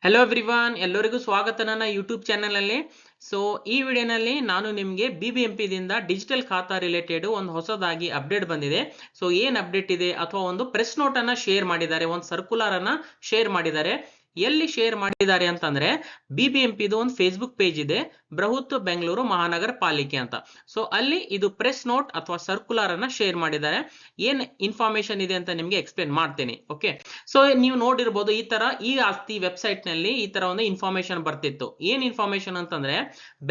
Hello everyone, ಎಲ್ಲರಿಗೂ ಸ್ವಾಗತ ನನ್ನ ಯೂಟ್ಯೂಬ್ ಚಾನಲಲ್ಲಿ. ಸೊ ಈ ವಿಡಿಯೋನಲ್ಲಿ ನಾನು ನಿಮಗೆ BBMP ದಿಂದ ಡಿಜಿಟಲ್ ಖಾತಾ ರಿಲೇಟೆಡ್ ಒಂದು ಹೊಸದಾಗಿ ಅಪ್ಡೇಟ್ ಬಂದಿದೆ. ಸೊ ಏನು ಅಪ್ಡೇಟ್ ಇದೆ ಅಥವಾ ಒಂದು ಪ್ರೆಸ್ ನೋಟ್ ಅನ್ನ ಶೇರ್ ಮಾಡಿದ್ದಾರೆ, ಒಂದು ಸರ್ಕ್ಯುಲರ್ ಅನ್ನ ಶೇರ್ ಮಾಡಿದ್ದಾರೆ. ಎಲ್ಲಿ ಶೇರ್ ಮಾಡಿದ್ದಾರೆ ಅಂತಂದ್ರೆ BBMP ಇದು ಒಂದು ಫೇಸ್ಬುಕ್ ಪೇಜ್ ಇದೆ, ಬೃಹತ್ ಬೆಂಗಳೂರು ಮಹಾನಗರ ಪಾಲಿಕೆ ಅಂತ. ಸೊ ಅಲ್ಲಿ ಇದು ಪ್ರೆಸ್ ನೋಟ್ ಅಥವಾ ಸರ್ಕ್ಯುಲರ್ ಅನ್ನ ಶೇರ್ ಮಾಡಿದ್ದಾರೆ. ಏನ್ ಇನ್ಫಾರ್ಮೇಶನ್ ಇದೆ ಅಂತ ನಿಮ್ಗೆ ಎಕ್ಸ್ಪ್ಲೇನ್ ಮಾಡ್ತೀನಿ. ಓಕೆ, ಸೊ ನೀವು ನೋಡಿರ್ಬೋದು ಈ ಆಸ್ತಿ ವೆಬ್ಸೈಟ್ ನಲ್ಲಿ ಈ ತರ ಒಂದು ಇನ್ಫಾರ್ಮೇಶನ್ ಬರ್ತಿತ್ತು. ಏನ್ ಇನ್ಫಾರ್ಮೇಶನ್ ಅಂತಂದ್ರೆ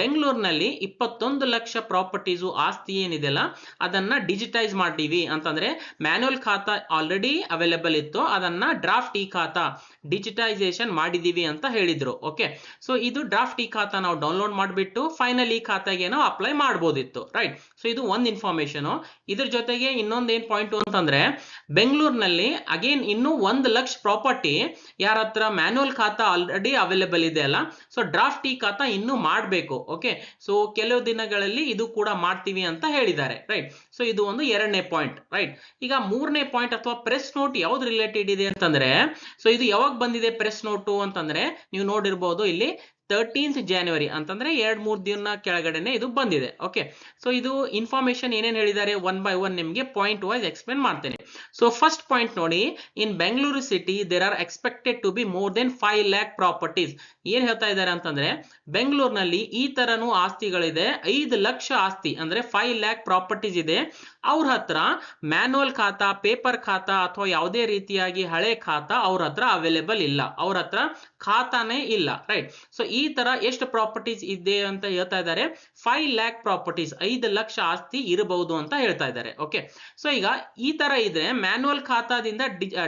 ಬೆಂಗಳೂರಿನಲ್ಲಿ 21 ಲಕ್ಷ ಪ್ರಾಪರ್ಟೀಸ್ ಆಸ್ತಿ ಏನಿದೆಯಲ್ಲ ಅದನ್ನ ಡಿಜಿಟೈಸ್ ಮಾಡಿದೀವಿ ಅಂತಂದ್ರೆ ಮ್ಯಾನ್ಯುವಲ್ ಖಾತಾ ಆಲ್ರೆಡಿ ಅವೈಲೇಬಲ್ ಇತ್ತು, ಅದನ್ನ ಡ್ರಾಫ್ಟ್ ಇ ಖಾತಾ ಡಿಜಿಟೈಸೇಷನ್ ಮಾಡಿದೀವಿ ಅಂತ ಹೇಳಿದ್ರು. ಓಕೆ, ಸೊ ಇದು ಡ್ರಾಫ್ಟ್ ಇ ಖಾತಾ ನಾವು ಡೌನ್ಲೋಡ್ ಮಾಡಿಬಿಟ್ಟು ಫೈನಲ್ ಇ ಖಾತಾಗೆ ನಾವು ಅಪ್ಲೈ ಮಾಡಬಹುದಿತ್ತು, ರೈಟ್. ಸೊ ಇದು ಒಂದು ಇನ್ಫಾರ್ಮೇಶನ್. ಇದ್ರ ಜೊತೆಗೆ ಇನ್ನೊಂದು ಏನ್ ಪಾಯಿಂಟ್ ಅಂತಂದ್ರೆ ಬೆಂಗಳೂರಿನಲ್ಲಿ ಅಗೇನ್ ಇನ್ನೂ 1 ಲಕ್ಷ ಪ್ರಾಪರ್ಟಿ ಯಾರ ಹತ್ರ ಮ್ಯಾನ್ಯುವಲ್ ಖಾತಾ ಆಲ್ರೆಡಿ ಅವೈಲೇಬಲ್ ಇದೆ ಅಲ್ಲ, ಸೊ ಡ್ರಾಫ್ಟ್ ಇ ಖಾತಾ ಇನ್ನೂ ಮಾಡಬೇಕು. ಓಕೆ, ಸೊ ಕೆಲವು ದಿನಗಳಲ್ಲಿ ಇದು ಕೂಡ ಮಾಡ್ತೀವಿ ಅಂತ ಹೇಳಿದ್ದಾರೆ, ರೈಟ್. ಸೊ ಇದು ಒಂದು ಎರಡನೇ ಪಾಯಿಂಟ್, ರೈಟ್. ಈಗ ಮೂರನೇ ಪಾಯಿಂಟ್ ಅಥವಾ ಪ್ರೆಸ್ ನೋಟ್ ಯಾವ್ದು ರಿಲೇಟೆಡ್ ಇದೆ ಅಂತಂದ್ರೆ, ಸೊ ಇದು ಯಾವಾಗ ಬಂದಿದೆ ಪ್ರೆಸ್ ನೋಟು ಅಂತಂದ್ರೆ ನೀವು ನೋಡಿರ್ಬೋದು ಇಲ್ಲಿ 13th ಜನವರಿ ಅಂತಂದ್ರೆ 2-3 ದಿನ ಕೆಳಗಡೆನೆ ಇದು ಬಂದಿದೆ. ಓಕೆ, ಸೊ ಇದು ಇನ್ಫಾರ್ಮೇಶನ್ ಏನೇನ್ ಹೇಳಿದ್ದಾರೆ ಒನ್ ಬೈ ಒನ್ ನಿಮಗೆ ಪಾಯಿಂಟ್ ವೈಸ್ ಎಕ್ಸ್ಪ್ಲೇನ್ ಮಾಡ್ತೇನೆ. ಸೊ ಫಸ್ಟ್ ಪಾಯಿಂಟ್ ನೋಡಿ, in Bengaluru city there are expected to be more than 5 lakh properties. ಏನ್ ಹೇಳ್ತಾ ಇದ್ದಾರೆ ಅಂತಂದ್ರೆ ಬೆಂಗಳೂರಿನಲ್ಲಿ ಈ ತರನು ಆಸ್ತಿಗಳಿದೆ, 5 ಲಕ್ಷ ಆಸ್ತಿ ಅಂದ್ರೆ 5 lakh ಪ್ರಾಪರ್ಟೀಸ್ ಇದೆ. ಅವ್ರ ಹತ್ರ ಮ್ಯಾನ್ಯುವಲ್ ಖಾತಾ, ಪೇಪರ್ ಖಾತಾ ಅಥವಾ ಯಾವುದೇ ರೀತಿಯಾಗಿ ಹಳೆ ಖಾತಾ ಅವ್ರ ಹತ್ರ ಅವೈಲೇಬಲ್ ಇಲ್ಲ, ಅವ್ರ ಹತ್ರ ಖಾತಾನೇ ಇಲ್ಲ, ರೈಟ್. ಸೊ ಈ ತರ ಎಷ್ಟು ಪ್ರಾಪರ್ಟೀಸ್ ಇದೆ ಅಂತ ಹೇಳ್ತಾ ಇದ್ದಾರೆ, 5 lakh ಪ್ರಾಪರ್ಟೀಸ್, 5 ಲಕ್ಷ ಆಸ್ತಿ ಇರಬಹುದು ಅಂತ ಹೇಳ್ತಾ ಇದ್ದಾರೆ. ಓಕೆ, ಸೊ ಈಗ ಈ ತರ ಇದ್ರೆ ಮ್ಯಾನ್ಯುವಲ್ ಖಾತಾದಿಂದ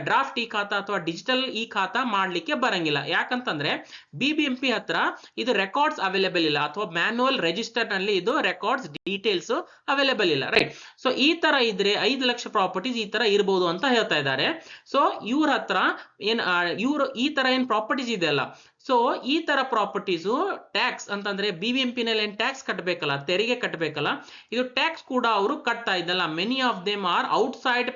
ಡ್ರಾಫ್ಟ್ ಇ ಖಾತಾ ಅಥವಾ ಡಿಜಿಟಲ್ ಇ ಖಾತಾ ಮಾಡ್ಲಿಕ್ಕೆ ಬರಂಗಿಲ್ಲ. ಯಾಕಂತಂದ್ರೆ BBMP ಹತ್ರ ಇದು ರೆಕಾರ್ಡ್ಸ್ ಅವೈಲೇಬಲ್ ಇಲ್ಲ ಅಥವಾ ಮ್ಯಾನ್ಯುವಲ್ ರೆಜಿಸ್ಟರ್ ನಲ್ಲಿ ಇದು ರೆಕಾರ್ಡ್ಸ್ ಡೀಟೇಲ್ಸ್ ಅವೈಲೇಬಲ್ ಇಲ್ಲ, ರೈಟ್. ಸೊ ಈ ತರ ಇದ್ರೆ 5 ಲಕ್ಷ ಪ್ರಾಪರ್ಟೀಸ್ ಈ ತರ ಇರಬಹುದು ಅಂತ ಹೇಳ್ತಾ ಇದ್ದಾರೆ. ಸೊ ಇವ್ರ ಹತ್ರ ಇವ್ರು ಈ ತರ ಏನ್ ಪ್ರಾಪರ್ಟೀಸ್ ಇದೆ ಅಲ್ಲ, ಸೊ ಈ ತರ ಪ್ರಾಪರ್ಟೀಸು ಟ್ಯಾಕ್ಸ್ ಅಂತಂದ್ರೆ BBMP ನಲ್ಲಿ ಏನ್ ಟ್ಯಾಕ್ಸ್ ಕಟ್ಟಬೇಕಲ್ಲ, ತೆರಿಗೆ ಕಟ್ಟಬೇಕಲ್ಲ, ಇದು ಟ್ಯಾಕ್ಸ್ ಕೂಡ ಅವರು ಕಟ್ತಾ ಇದ್ದಲ್ಲ. Many of them are outside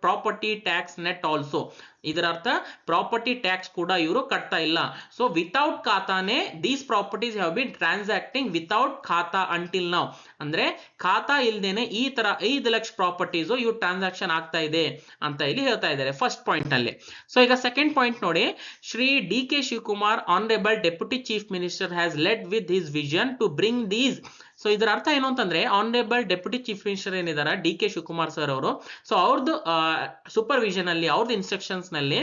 property tax net also. ಇದರ ಅರ್ಥ ಪ್ರಾಪರ್ಟಿ ಟ್ಯಾಕ್ಸ್ ಕೂಡ ಇವರು ಕಟ್ತಾ ಇಲ್ಲ. ಸೊ ವಿತೌಟ್ ಖಾತಾನೆ these properties have been transacting without khata until now. ಅಂದ್ರೆ ಖಾತಾ ಇಲ್ದೇನೆ ಈ ತರ 5 ಲಕ್ಷ ಪ್ರಾಪರ್ಟೀಸ್ ಇವು ಟ್ರಾನ್ಸಾಕ್ಷನ್ ಆಗ್ತಾ ಇದೆ ಅಂತ ಇಲ್ಲಿ ಹೇಳ್ತಾ ಇದ್ದಾರೆ ಫಸ್ಟ್ ಪಾಯಿಂಟ್ ನಲ್ಲಿ. ಸೊ ಈಗ ಸೆಕೆಂಡ್ ಪಾಯಿಂಟ್ ನೋಡಿ, Shri DK Shivakumar honourable deputy chief minister has led with his vision to bring these. So ಇದರ ಅರ್ಥ ಏನು ಅಂತಂದ್ರೆ ಆನರೇಬಲ್ ಡೆಪ್ಯೂಟಿ ಚೀಫ್ ಮಿನಿಸ್ಟರ್ ಏನಿದ್ದಾರೆ DK ಶಿವಕುಮಾರ್ ಸರ್ ಅವರು, ಸೊ ಅವ್ರದ್ದು ಸೂಪರ್ವಿಷನ್ ಅಲ್ಲಿ ಅವ್ರದ್ದು ಇನ್ಸ್ಟ್ರಕ್ಷನ್ಸ್ ನಲ್ಲಿ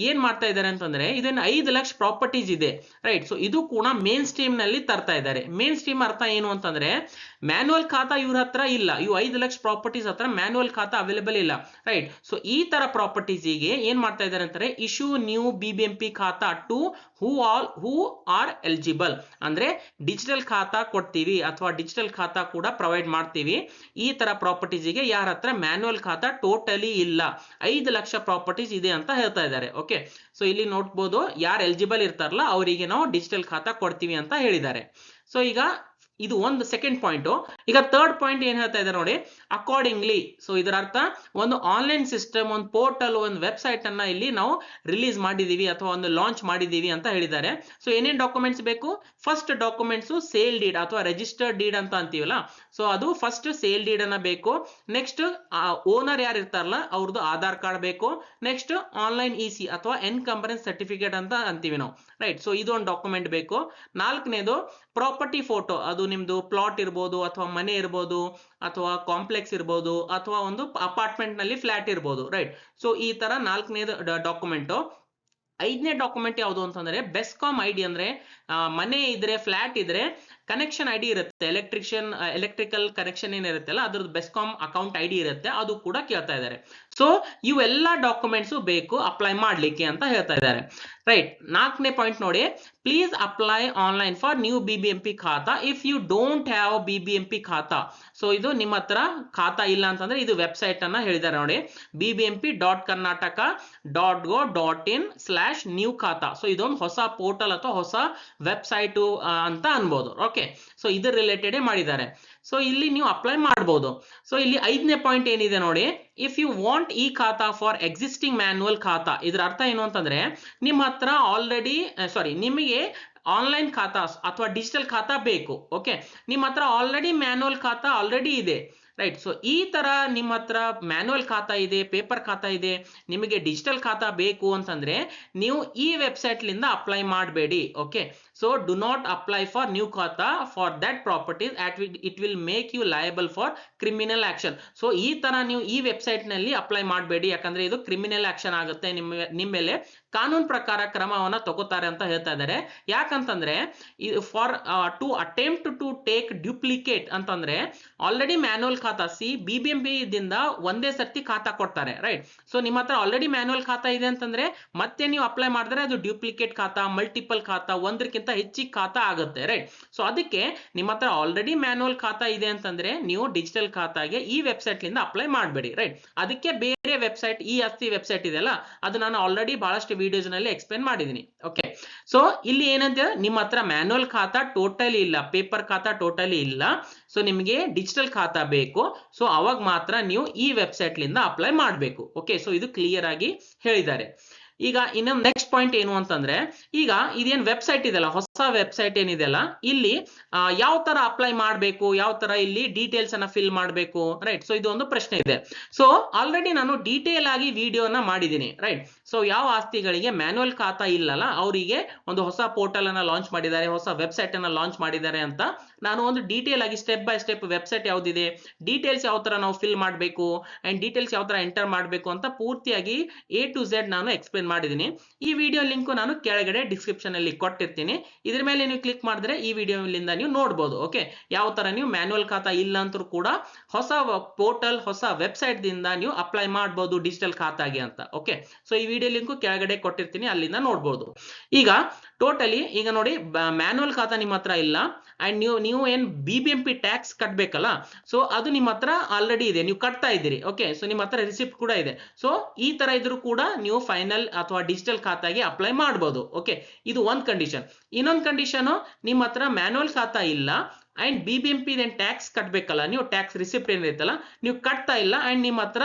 ಏನ್ ಮಾಡ್ತಾ ಇದ್ದಾರೆ ಅಂತಂದ್ರೆ ಇದನ್ನ 5 ಲಕ್ಷ ಪ್ರಾಪರ್ಟೀಸ್ ಇದೆ, ರೈಟ್. ಸೊ ಇದು ಕೂಡ ಮೇನ್ ಸ್ಟ್ರೀಮ್ ನಲ್ಲಿ ತರ್ತಾ ಇದ್ದಾರೆ. ಮೇನ್ ಸ್ಟ್ರೀಮ್ ಅರ್ಥ ಏನು ಅಂತಂದ್ರೆ ಮ್ಯಾನ್ಯುವಲ್ ಖಾತಾ ಇವ್ರ ಹತ್ರ ಇಲ್ಲ, ಇವು 5 ಲಕ್ಷ ಪ್ರಾಪರ್ಟೀಸ್ ಹತ್ರ ಮ್ಯಾನ್ಯುವಲ್ ಖಾತಾ ಅವೈಲೇಬಲ್ ಇಲ್ಲ, ರೈಟ್. ಸೊ ಈ ತರ ಪ್ರಾಪರ್ಟೀಸ್ಗೆ ಏನ್ ಮಾಡ್ತಾ ಇದ್ದಾರೆ ಅಂತಾರೆ, ಇಶ್ಯೂ ನ್ಯೂ BBMP ಖಾತಾ ಟು ಹೂ ಆರ್ ಎಲಿಜಿಬಲ್. ಅಂದ್ರೆ ಡಿಜಿಟಲ್ ಖಾತಾ ಕೊಡ್ತೀವಿ ಅಥವಾ ಡಿಜಿಟಲ್ ಖಾತಾ ಕೂಡ ಪ್ರೊವೈಡ್ ಮಾಡ್ತೀವಿ ಈ ತರ ಪ್ರಾಪರ್ಟೀಸ್ಗೆ ಯಾರ ಹತ್ರ ಮ್ಯಾನ್ಯುವಲ್ ಖಾತಾ ಟೋಟಲಿ ಇಲ್ಲ, 5 ಲಕ್ಷ ಪ್ರಾಪರ್ಟೀಸ್ ಇದೆ ಅಂತ ಹೇಳ್ತಾ ಇದ್ದಾರೆ. ಓಕೆ, ಸೊ ಇಲ್ಲಿ ನೋಡ್ಬೋದು ಯಾರು ಎಲಿಜಿಬಲ್ ಇರ್ತಾರಲ್ಲ ಅವರಿಗೆ ನಾವು ಡಿಜಿಟಲ್ ಖಾತಾ ಕೊಡ್ತೀವಿ ಅಂತ ಹೇಳಿದ್ದಾರೆ. ಸೊ ಈಗ ಇದು ಒಂದು ಸೆಕೆಂಡ್ ಪಾಯಿಂಟ್. ಈಗ ಥರ್ಡ್ ಪಾಯಿಂಟ್ ಏನ್ ಹೇಳ್ತಾ ಇದ್ದಾರೆ ನೋಡಿ, ಅಕಾರ್ಡಿಂಗ್ಲಿ. ಸೊ ಇದರ ಅರ್ಥ ಒಂದು ಆನ್ಲೈನ್ ಸಿಸ್ಟಮ್, ಒಂದು ಪೋರ್ಟಲ್, ಒಂದು ವೆಬ್ಸೈಟ್ ಅನ್ನ ಇಲ್ಲಿ ನಾವು ರಿಲೀಸ್ ಮಾಡಿದೀವಿ ಅಥವಾ ಒಂದು ಲಾಂಚ್ ಮಾಡಿದೀವಿ ಅಂತ ಹೇಳಿದ್ದಾರೆ. ಸೊ ಏನೇನ್ ಡಾಕ್ಯುಮೆಂಟ್ಸ್ ಬೇಕು, ಫಸ್ಟ್ ಡಾಕ್ಯುಮೆಂಟ್ಸ್ ಸೇಲ್ ಡೀಡ್ ಅಥವಾ ರಿಜಿಸ್ಟರ್ಡ್ ಡೀಡ್ ಅಂತ ಅಂತೀವಲ್ಲ, ಸೊ ಅದು ಫಸ್ಟ್ ಸೇಲ್ ಡೀಡ್ ಅನ್ನ ಬೇಕು. ನೆಕ್ಸ್ಟ್ ಓನರ್ ಯಾರು ಇರ್ತಾರಲ್ಲ ಅವ್ರದ್ದು ಆಧಾರ್ ಕಾರ್ಡ್ ಬೇಕು. ನೆಕ್ಸ್ಟ್ ಆನ್ಲೈನ್ EC ಅಥವಾ ಎನ್ಕಂಬರೆನ್ಸ್ ಸರ್ಟಿಫಿಕೇಟ್ ಅಂತ ಅಂತೀವಿ ನಾವು, ರೈಟ್. ಸೊ ಇದು ಒಂದು ಡಾಕ್ಯುಮೆಂಟ್ ಬೇಕು. ನಾಲ್ಕನೇದು ಪ್ರಾಪರ್ಟಿ ಫೋಟೋ, ಅದು ನಿಮ್ದು ಪ್ಲಾಟ್ ಇರ್ಬೋದು ಅಥವಾ ಮನೆ ಇರ್ಬೋದು ಅಥವಾ ಕಾಂಪ್ಲೆಕ್ಸ್ ಇರ್ಬೋದು ಅಥವಾ ಒಂದು ಅಪಾರ್ಟ್ಮೆಂಟ್ ನಲ್ಲಿ ಫ್ಲಾಟ್ ಇರ್ಬೋದು, ರೈಟ್. ಸೊ ಈ ತರ ನಾಲ್ಕನೇದು ಡಾಕ್ಯುಮೆಂಟ್. ಐದನೇ ಡಾಕ್ಯುಮೆಂಟ್ ಯಾವುದು ಅಂತಂದ್ರೆ ಬೆಸ್ಕಾಮ್ ID, ಅಂದ್ರೆ ಮನೆ ಇದ್ರೆ ಫ್ಲಾಟ್ ಇದ್ರೆ ಕನೆಕ್ಷನ್ ID ಇರುತ್ತೆ, ಎಲೆಕ್ಟ್ರಿಕಲ್ ಕನೆಕ್ಷನ್ ಏನಿರುತ್ತಲ್ಲ ಅದ್ರದ್ದು ಬೆಸ್ಕಾಮ್ ಅಕೌಂಟ್ ID ಇರುತ್ತೆ, ಅದು ಕೂಡ ಕೇಳ್ತಾ ಇದ್ದಾರೆ. ಸೊ ಇವೆಲ್ಲ ಡಾಕ್ಯುಮೆಂಟ್ಸ್ ಬೇಕು ಅಪ್ಲೈ ಮಾಡ್ಲಿಕ್ಕೆ ಅಂತ ಹೇಳ್ತಾ ಇದ್ದಾರೆ, ರೈಟ್. ನಾಲ್ಕನೇ ಪಾಯಿಂಟ್ ನೋಡಿ, please apply online for new BBMP khata if you don't have BBMP khata. So ಇದು ನಿಮ್ಮ ಹತ್ರ ಖಾತಾ ಇಲ್ಲ ಅಂತಂದ್ರೆ ಇದು ವೆಬ್ಸೈಟ್ ಅನ್ನ ಹೇಳಿದ್ದಾರೆ ನೋಡಿ, bbmp.karnataka.go.in/new ಖಾತಾ. ಸೊ ಇದೊಂದು ಹೊಸ ಪೋರ್ಟಲ್ ಅಥವಾ ಹೊಸ ವೆಬ್ಸೈಟ್ ಅಂತ ಅನ್ಬೋದು. ಓಕೆ, ಸೊ ಇದ್ರ ರಿಲೇಟೆಡ್ ಮಾಡಿದ್ದಾರೆ. ಸೊ ಇಲ್ಲಿ ನೀವು ಅಪ್ಲೈ ಮಾಡಬಹುದು. ಸೊ ಇಲ್ಲಿ ಐದನೇ ಪಾಯಿಂಟ್ ಏನಿದೆ ನೋಡಿ, ಇಫ್ ಯು ವಾಂಟ್ ಈ ಖಾತಾ ಫಾರ್ ಎಕ್ಸಿಸ್ಟಿಂಗ್ ಮ್ಯಾನ್ಯುವಲ್ ಖಾತಾ, ಇದ್ರ ಅರ್ಥ ಏನು ಅಂತಂದ್ರೆ ನಿಮ್ಮ ಹತ್ರ ಆಲ್ರೆಡಿ ನಿಮಗೆ ಆನ್ಲೈನ್ ಖಾತಾ ಅಥವಾ ಡಿಜಿಟಲ್ ಖಾತಾ ಬೇಕು. ಓಕೆ, ನಿಮ್ಮ ಹತ್ರ ಆಲ್ರೆಡಿ ಮ್ಯಾನ್ಯುವಲ್ ಖಾತಾ ಆಲ್ರೆಡಿ ಇದೆ, ರೈಟ್. ಸೊ ಈ ತರ ನಿಮ್ಮ ಹತ್ರ ಮ್ಯಾನ್ಯುವಲ್ ಖಾತಾ ಇದೆ, ಪೇಪರ್ ಖಾತಾ ಇದೆ, ನಿಮಗೆ ಡಿಜಿಟಲ್ ಖಾತಾ ಬೇಕು ಅಂತಂದ್ರೆ ನೀವು ಈ ವೆಬ್ಸೈಟ್ ಲಿಂದ ಅಪ್ಲೈ ಮಾಡಬೇಡಿ. Okay, so do not apply for new khata for that properties it will make you liable for criminal action. So ಈ ತರ ನೀವು ಈ ವೆಬ್ಸೈಟ್ ನಲ್ಲಿ ಅಪ್ಲೈ ಮಾಡಬೇಡಿ, ಯಾಕಂದ್ರೆ ಇದು ಕ್ರಿಮಿನಲ್ ಆಕ್ಷನ್ ಆಗುತ್ತೆ, ನಿಮ್ಮ ಮೇಲೆ ಕಾನೂನು ಪ್ರಕಾರ ಕ್ರಮವನ್ನ ತಗೋತಾರೆ ಅಂತ ಹೇಳ್ತಾ ಇದ್ದಾರೆ. ಯಾಕಂತಂದ್ರೆ for to attempt to take duplicate ಅಂತಂದ್ರೆ ಆಲ್ರೆಡಿ ಮ್ಯಾನ್ಯುವಲ್ ಖಾತಾ BBMP ದಿಂದ ಒಂದೇ ಸರ್ತಿ ಖಾತಾ ಕೊಡ್ತಾರೆ, ರೈಟ್. ಸೊ ನಿಮ್ಮ ಹತ್ರ ಆಲ್ರೆಡಿ ಮ್ಯಾನ್ಯುವಲ್ ಖಾತಾ ಇದೆ ಅಂತಂದ್ರೆ ಮತ್ತೆ ನೀವು ಅಪ್ಲೈ ಮಾಡಿದ್ರೆ ಅದು ಡ್ಯೂಪ್ಲಿಕೇಟ್ ಖಾತಾ, ಮಲ್ಟಿಪಲ್ ಖಾತಾ, ಒಂದಕ್ಕಿಂತ ಹೆಚ್ಚಿಗೆ ಖಾತಾ ಆಗುತ್ತೆ, ರೈಟ್. ಸೊ ಅದಕ್ಕೆ ನಿಮ್ಮ ಹತ್ರ ಆಲ್ರೆಡಿ ಮ್ಯಾನ್ಯುವಲ್ ಖಾತಾ ಇದೆ ಅಂತಂದ್ರೆ ನೀವು ಡಿಜಿಟಲ್ ಖಾತಾಗೆ ಈ ವೆಬ್ಸೈಟ್ ಲಿಂದ ಅಪ್ಲೈ ಮಾಡಬೇಡಿ, ರೈಟ್. ಅದಕ್ಕೆ ಬೇರೆ ವೆಬ್ಸೈಟ್ ಈ ಆಸ್ತಿ ವೆಬ್ಸೈಟ್ ಇದೆಯಲ್ಲ, ಅದು ನಾನು ಆಲ್ರೆಡಿ ಬಹಳಷ್ಟು ವಿಡಿಯೋಸ್ ನಲ್ಲಿ ಎಕ್ಸ್ಪ್ಲೇನ್ ಮಾಡಿದೀನಿ. ಓಕೆ, ಸೊ ಇಲ್ಲಿ ಏನಂತ ನಿಮ್ಮ ಹತ್ರ ಮ್ಯಾನ್ಯುವಲ್ ಖಾತಾ ಟೋಟಲಿ ಇಲ್ಲ, ಪೇಪರ್ ಖಾತಾ ಟೋಟಲಿ ಇಲ್ಲ, ಸೊ ನಿಮಗೆ ಡಿಜಿಟಲ್ ಖಾತಾ ಬೇಕು. ಸೊ ಅವಾಗ ಮಾತ್ರ ನೀವು ಈ ವೆಬ್ಸೈಟ್ ಲಿಂದ ಅಪ್ಲೈ ಮಾಡಬೇಕು. ಓಕೆ, ಸೊ ಇದು ಕ್ಲಿಯರ್ ಆಗಿ ಹೇಳಿದ್ದಾರೆ. ಈಗ ಇನ್ನೊಂದು ನೆಕ್ಸ್ಟ್ ಪಾಯಿಂಟ್ ಏನು ಅಂತಂದ್ರೆ, ಈಗ ಇದೇನ್ ವೆಬ್ಸೈಟ್ ಇದೆಲ್ಲ, ಹೊಸ ವೆಬ್ಸೈಟ್ ಏನಿದೆಲ್ಲ, ಇಲ್ಲಿ ಯಾವ ತರ ಅಪ್ಲೈ ಮಾಡಬೇಕು, ಯಾವ ತರ ಇಲ್ಲಿ ಡೀಟೇಲ್ಸ್ ಅನ್ನ ಫಿಲ್ ಮಾಡಬೇಕು, ರೈಟ್. ಸೊ ಇದು ಒಂದು ಪ್ರಶ್ನೆ ಇದೆ. ಸೊ ಆಲ್ರೆಡಿ ನಾನು ಡೀಟೇಲ್ ಆಗಿ ವಿಡಿಯೋನ ಮಾಡಿದ್ದೀನಿ, ರೈಟ್. ಸೊ ಯಾವ ಆಸ್ತಿಗಳಿಗೆ ಮ್ಯಾನ್ಯುವಲ್ ಖಾತಾ ಇಲ್ಲಲ್ಲ ಅವರಿಗೆ ಒಂದು ಹೊಸ ಪೋರ್ಟಲ್ ಅನ್ನ ಲಾಂಚ್ ಮಾಡಿದ್ದಾರೆ, ಹೊಸ ವೆಬ್ಸೈಟ್ ಅನ್ನ ಲಾಂಚ್ ಮಾಡಿದ್ದಾರೆ ಅಂತ ನಾನು ಒಂದು ಡೀಟೇಲ್ ಆಗಿ ಸ್ಟೆಪ್ ಬೈ ಸ್ಟೆಪ್ ವೆಬ್ಸೈಟ್ ಯಾವ್ದಿದೆ, ಡೀಟೇಲ್ಸ್ ಯಾವ ತರ ನಾವು ಫಿಲ್ ಮಾಡಬೇಕು ಅಂಡ್ ಡೀಟೇಲ್ಸ್ ಯಾವ ತರ ಎಂಟರ್ ಮಾಡಬೇಕು ಅಂತ ಪೂರ್ತಿಯಾಗಿ A to Z ನಾನು ಎಕ್ಸ್ಪ್ಲೇನ್ ಮಾಡಿದ್ದೀನಿ. ಈ ವಿಡಿಯೋ ಲಿಂಕ್ ನಾನು ಕೆಳಗಡೆ ಡಿಸ್ಕ್ರಿಪ್ಷನ್ ಅಲ್ಲಿ ಕೊಟ್ಟಿರ್ತೀನಿ. ಇದ್ರ ಮೇಲೆ ನೀವು ಕ್ಲಿಕ್ ಮಾಡಿದ್ರೆ ಈ ವಿಡಿಯೋಲಿಂದ ನೀವು ನೋಡಬಹುದು. ಓಕೆ, ಯಾವ ತರ ನೀವು ಮ್ಯಾನ್ಯುವಲ್ ಖಾತಾ ಇಲ್ಲ ಅಂತೂ ಕೂಡ ಹೊಸ ಪೋರ್ಟಲ್, ಹೊಸ ವೆಬ್ಸೈಟ್ ದಿಂದ ನೀವು ಅಪ್ಲೈ ಮಾಡಬಹುದು ಡಿಜಿಟಲ್ ಖಾತಾಗೆ ಅಂತ. ಓಕೆ, ಸೊ ಈ ವಿಡಿಯೋ ಲಿಂಕ್ ಕೆಳಗಡೆ ಕೊಟ್ಟಿರ್ತೀನಿ, ಅಲ್ಲಿಂದ ನೋಡಬಹುದು. ಈಗ ಟೋಟಲಿ ಈಗ ನೋಡಿ, ಮ್ಯಾನ್ಯುವಲ್ ಖಾತಾ ನಿಮ್ಮ ಹತ್ರ ಇಲ್ಲ ಅಂಡ್ ನೀವು ಏನ್ BBMP ಟ್ಯಾಕ್ಸ್ ಕಟ್ಬೇಕಲ್ಲ, ಸೊ ಅದು ನಿಮ್ಮ ಹತ್ರ ಆಲ್ರೆಡಿ ಇದೆ, ನೀವು ಕಟ್ತಾ ಇದ್ದೀರಿ. ಓಕೆ, ಸೊ ನಿಮ್ಮ ಹತ್ರ ರಿಸಿಪ್ಟ್ ಕೂಡ ಇದೆ. ಸೊ ಈ ತರ ಇದ್ರೂ ಕೂಡ ನೀವು ಫೈನಲ್ ಅಥವಾ ಡಿಜಿಟಲ್ ಖಾತಾಗೆ ಅಪ್ಲೈ ಮಾಡಬಹುದು. ಓಕೆ, ಇದು ಒಂದ್ ಕಂಡೀಷನ್. ಇನ್ನೊಂದು ಕಂಡೀಷನ್, ನಿಮ್ಮ ಹತ್ರ ಮ್ಯಾನ್ಯುವಲ್ ಖಾತಾ ಇಲ್ಲ ಅಂಡ್ BBMP ಟ್ಯಾಕ್ಸ್ ಕಟ್ಬೇಕಲ್ಲ, ನೀವು ಟ್ಯಾಕ್ಸ್ ರಿಸಿಪ್ಟ್ ಏನಿರುತ್ತಲ್ಲ ನೀವು ಕಟ್ತಾ ಇಲ್ಲ ಅಂಡ್ ನಿಮ್ಮ ಹತ್ರ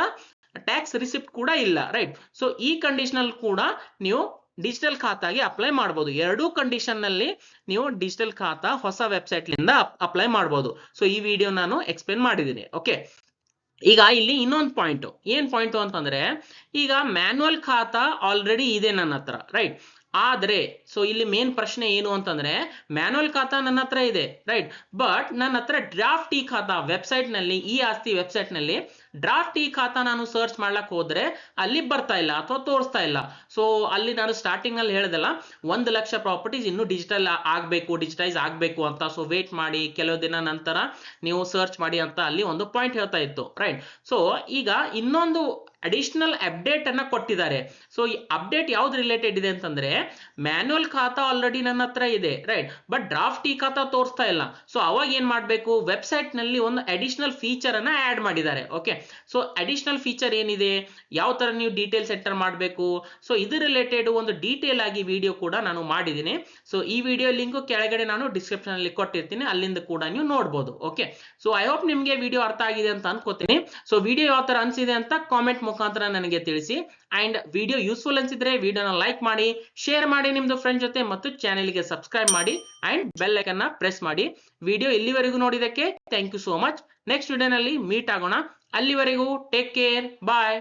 ಟ್ಯಾಕ್ಸ್ ರಿಸಿಪ್ಟ್ ಕೂಡ ಇಲ್ಲ, ರೈಟ್. ಸೊ ಈ ಕಂಡೀಷನ್ ಕೂಡ ನೀವು ಡಿಜಿಟಲ್ ಖಾತಾಗೆ ಅಪ್ಲೈ ಮಾಡಬಹುದು. ಎರಡೂ ಕಂಡೀಷನ್ ನಲ್ಲಿ ನೀವು ಡಿಜಿಟಲ್ ಖಾತಾ ಹೊಸ ವೆಬ್ಸೈಟ್ ಲಿಂದ ಅಪ್ಲೈ ಮಾಡಬಹುದು. ಸೊ ಈ ವಿಡಿಯೋ ನಾನು ಎಕ್ಸ್ಪ್ಲೇನ್ ಮಾಡಿದ್ದೀನಿ. ಓಕೆ, ಈಗ ಇಲ್ಲಿ ಇನ್ನೊಂದು ಪಾಯಿಂಟ್, ಏನ್ ಪಾಯಿಂಟ್ ಅಂತಂದ್ರೆ, ಈಗ ಮ್ಯಾನ್ಯುವಲ್ ಖಾತಾ ಆಲ್ರೆಡಿ ಇದೆ ನನ್ನ ಹತ್ರ, ರೈಟ್. ಆದ್ರೆ ಸೊ ಇಲ್ಲಿ ಮೇನ್ ಪ್ರಶ್ನೆ ಏನು ಅಂತಂದ್ರೆ, ಮ್ಯಾನ್ಯುವಲ್ ಖಾತಾ ನನ್ನ ಹತ್ರ ಇದೆ, ರೈಟ್. ಬಟ್ ನನ್ನ ಹತ್ರ ಡ್ರಾಫ್ಟ್ ಈ ಖಾತಾ ವೆಬ್ಸೈಟ್ ನಲ್ಲಿ, ಈ ಆಸ್ತಿ ವೆಬ್ಸೈಟ್ ನಲ್ಲಿ ಡ್ರಾಫ್ಟ್ ಈ ಖಾತಾ ನಾನು ಸರ್ಚ್ ಮಾಡ್ಲಕ್ ಹೋದ್ರೆ ಅಲ್ಲಿ ಬರ್ತಾ ಇಲ್ಲ ಅಥವಾ ತೋರಿಸ್ತಾ ಇಲ್ಲ. ಸೊ ಅಲ್ಲಿ ನಾನು ಸ್ಟಾರ್ಟಿಂಗ್ ಅಲ್ಲಿ ಹೇಳ್ದಲ್ಲ 1 ಲಕ್ಷ ಪ್ರಾಪರ್ಟೀಸ್ ಇನ್ನು ಡಿಜಿಟೈಸ್ ಆಗ್ಬೇಕು ಅಂತ. ಸೊ ವೇಟ್ ಮಾಡಿ, ಕೆಲವು ದಿನ ನಂತರ ನೀವು ಸರ್ಚ್ ಮಾಡಿ ಅಂತ ಅಲ್ಲಿ ಒಂದು ಪಾಯಿಂಟ್ ಹೇಳ್ತಾ ಇತ್ತು, ರೈಟ್. ಸೊ ಈಗ ಇನ್ನೊಂದು ಅಡಿಷನಲ್ ಅಪ್ಡೇಟ್ ಅನ್ನ ಕೊಟ್ಟಿದ್ದಾರೆ. ಸೊ ಈ ಅಪ್ಡೇಟ್ ಯಾವ್ದು ರಿಲೇಟೆಡ್ ಇದೆ ಅಂತಂದ್ರೆ, ಮ್ಯಾನ್ಯುವಲ್ ಖಾತಾ ಆಲ್ರೆಡಿ ನನ್ನ ಹತ್ರ ಇದೆ, ರೈಟ್. ಬಟ್ ಡ್ರಾಫ್ಟ್ ಈ ಖಾತಾ ತೋರಿಸ್ತಾ ಇಲ್ಲ. ಸೊ ಅವಾಗ ಏನ್ ಮಾಡ್ಬೇಕು, ವೆಬ್ಸೈಟ್ ನಲ್ಲಿ ಒಂದು ಅಡಿಷನಲ್ ಫೀಚರ್ ಅನ್ನ ಆಡ್ ಮಾಡಿದ್ದಾರೆ. ಓಕೆ, ಸೊ ಅಡಿಷನಲ್ ಫೀಚರ್ ಏನಿದೆ, ಯಾವ ತರ ನೀವು ಡೀಟೇಲ್ಸ್ ಎಂಟರ್ ಮಾಡಬೇಕು, ಸೊ ಇದು ರಿಲೇಟೆಡ್ ಒಂದು ಡೀಟೇಲ್ ಆಗಿ ವಿಡಿಯೋ ಕೂಡ ನಾನು ಮಾಡಿದ್ದೀನಿ. ಸೊ ಈ ವಿಡಿಯೋ ಲಿಂಕ್ ಕೆಳಗಡೆ ನಾನು ಡಿಸ್ಕ್ರಿಪ್ಷನ್ ಅಲ್ಲಿ ಕೊಟ್ಟಿರ್ತೀನಿ, ಅಲ್ಲಿಂದ ಕೂಡ ನೀವು ನೋಡಬಹುದು. ಓಕೆ, ಸೊ ಐ ಹೋಪ್ ನಿಮ್ಗೆ ವಿಡಿಯೋ ಅರ್ಥ ಆಗಿದೆ ಅಂತ ಅನ್ಕೋತೀನಿ. ಸೊ ವಿಡಿಯೋ ಯಾವ ತರ ಅನ್ಸಿದೆ ಅಂತ ಕಾಮೆಂಟ್ ಮುಖಾಂತರ ನನಗೆ ತಿಳಿಸಿ. ಅಂಡ್ ವಿಡಿಯೋ ಯೂಸ್ಫುಲ್ ಅನ್ಸಿದ್ರೆ ವಿಡಿಯೋನ ಲೈಕ್ ಮಾಡಿ, ಶೇರ್ ಮಾಡಿ ನಿಮ್ದು ಫ್ರೆಂಡ್ ಜೊತೆ, ಮತ್ತು ಚಾನೆಲ್ಗೆ ಸಬ್ಸ್ಕ್ರೈಬ್ ಮಾಡಿ ಅಂಡ್ ಬೆಲ್ ಐಕನ್ ನ ಪ್ರೆಸ್ ಮಾಡಿ. ವಿಡಿಯೋ ಇಲ್ಲಿವರೆಗೂ ನೋಡಿದಕ್ಕೆ thank you so much. Next ವಿಡಿಯೋನಲ್ಲಿ ಮೀಟ್ ಆಗೋಣ. ಅಲ್ಲಿವರೆಗೂ ಟೇಕ್ ಕೇರ್, ಬಾಯ್.